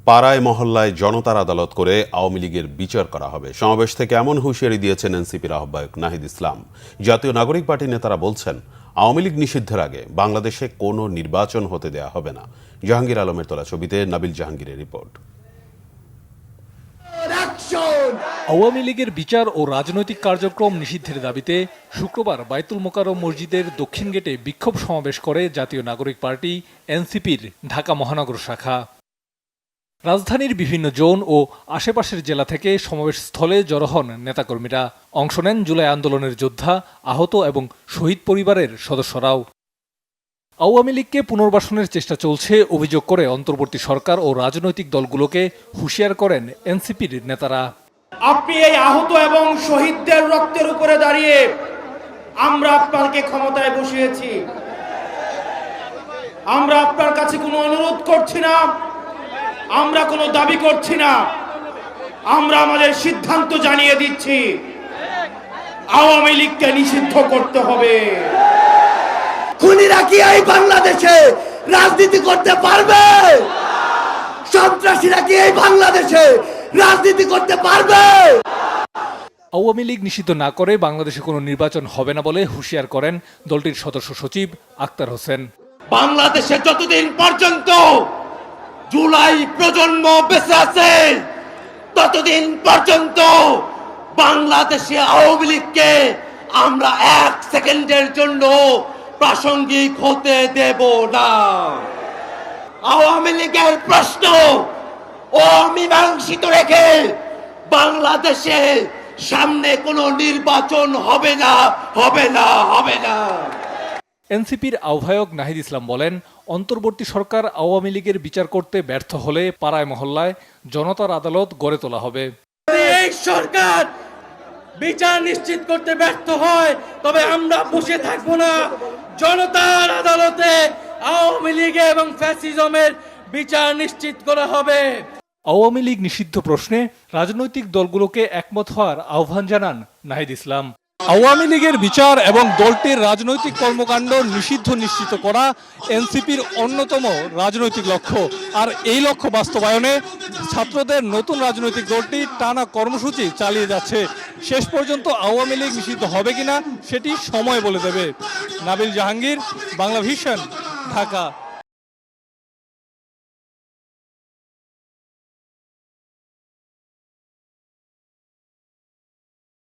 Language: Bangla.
পাড়ায় মহল্লায় জনতার আদালত করে আওয়ামী লীগের বিচার করা হবে। সমাবেশ থেকে এমন হুঁশিয়ারি দিয়েছেন এনসিপির আহ্বায়ক নাহিদ ইসলাম। জাতীয় নাগরিক পার্টির নেতারা বলছেন, আওয়ামী লীগ নিষিদ্ধের আগে বাংলাদেশে কোনো নির্বাচন হতে দেয়া হবে না। জাহাঙ্গীর আলমের তোলা ছবিতে নাবিল জাহাঙ্গীরের রিপোর্ট। আওয়ামী লীগের বিচার ও রাজনৈতিক কার্যক্রম নিষিদ্ধের দাবিতে শুক্রবার বায়তুল মোকাররম মসজিদের দক্ষিণ গেটে বিক্ষোভ সমাবেশ করে জাতীয় নাগরিক পার্টি এনসিপির ঢাকা মহানগর শাখা। রাজধানীর বিভিন্ন জোন ও আশেপাশের জেলা থেকে সমাবেশস্থলে জড়ো হন নেতাকর্মীরা। অংশ নেন জুলাই আন্দোলনের যোদ্ধা, আহত এবং শহীদ পরিবারের সদস্যরাও। আওয়ামী লীগকে পুনর্বাসনের চেষ্টা চলছে অভিযোগ করে অন্তর্বর্তী সরকার ও রাজনৈতিক দলগুলোকে হুঁশিয়ার করেন এনসিপির নেতারা। আপনি এই আহত এবং শহীদদের রক্তের উপরে দাঁড়িয়ে আমরা আপনাকে ক্ষমতায় বসিয়েছি। আমরা আপনার কাছে কোনো অনুরোধ করছি না, আমরা কোনো দাবি করছি না, আমরা আমাদের সিদ্ধান্ত জানিয়ে দিচ্ছি, আওয়ামী লীগকে নিষিদ্ধ করতে হবে। খুনিরা কি এই বাংলাদেশে রাজনীতি করতে পারবে? সন্ত্রাসীরা কি এই বাংলাদেশে রাজনীতি করতে পারবে? আওয়ামী লীগ নিষিদ্ধ না করে বাংলাদেশে কোনো নির্বাচন হবে না বলে হুঁশিয়ার করেন দলটির সদস্য সচিব আক্তার হোসেন। বাংলাদেশে যতদিন পর্যন্ত জুলাই প্রজন্ম বেঁচে আছে ততদিন পর্যন্ত বাংলাদেশে আওয়ামী লীগকে আমরা এক সেকেন্ডের জন্য প্রাসঙ্গিক হতে দেব না। আওয়ামী লীগের প্রশ্ন অমীমাংসিত রেখে বাংলাদেশে সামনে কোনো নির্বাচন হবে না, হবে না, হবে না। এনসিপির আহ্বায়ক নাহিদ ইসলাম বলেন, অন্তর্বর্তী সরকার আওয়ামী লীগের বিচার করতে ব্যর্থ হলে পাড়ায় মহল্লায় জনতার আদালত গড়ে তোলা হবে। এই সরকার বিচার নিশ্চিত করতে ব্যর্থ হয় তবে আমরা বসে থাকবো না। জনতার আদালতে আওয়ামী লীগ এবং ফ্যাসিজমের বিচার নিশ্চিত করা হবে। আওয়ামী লীগ নিষিদ্ধ প্রশ্নে রাজনৈতিক দলগুলোকে একমত হওয়ার আহ্বান জানান নাহিদ ইসলাম। আওয়ামী লীগের বিচার এবং দলটির রাজনৈতিক কর্মকাণ্ড নিষিদ্ধ নিশ্চিত করা এনসিপির অন্যতম রাজনৈতিক লক্ষ্য। আর এই লক্ষ্য বাস্তবায়নে ছাত্রদের নতুন রাজনৈতিক দলটি টানা কর্মসূচি চালিয়ে যাচ্ছে। শেষ পর্যন্ত আওয়ামী লীগ নিষিদ্ধ হবে কিনা সেটি সময় বলে দেবে। নাবিল জাহাঙ্গীর, বাংলা ভিশন, ঢাকা।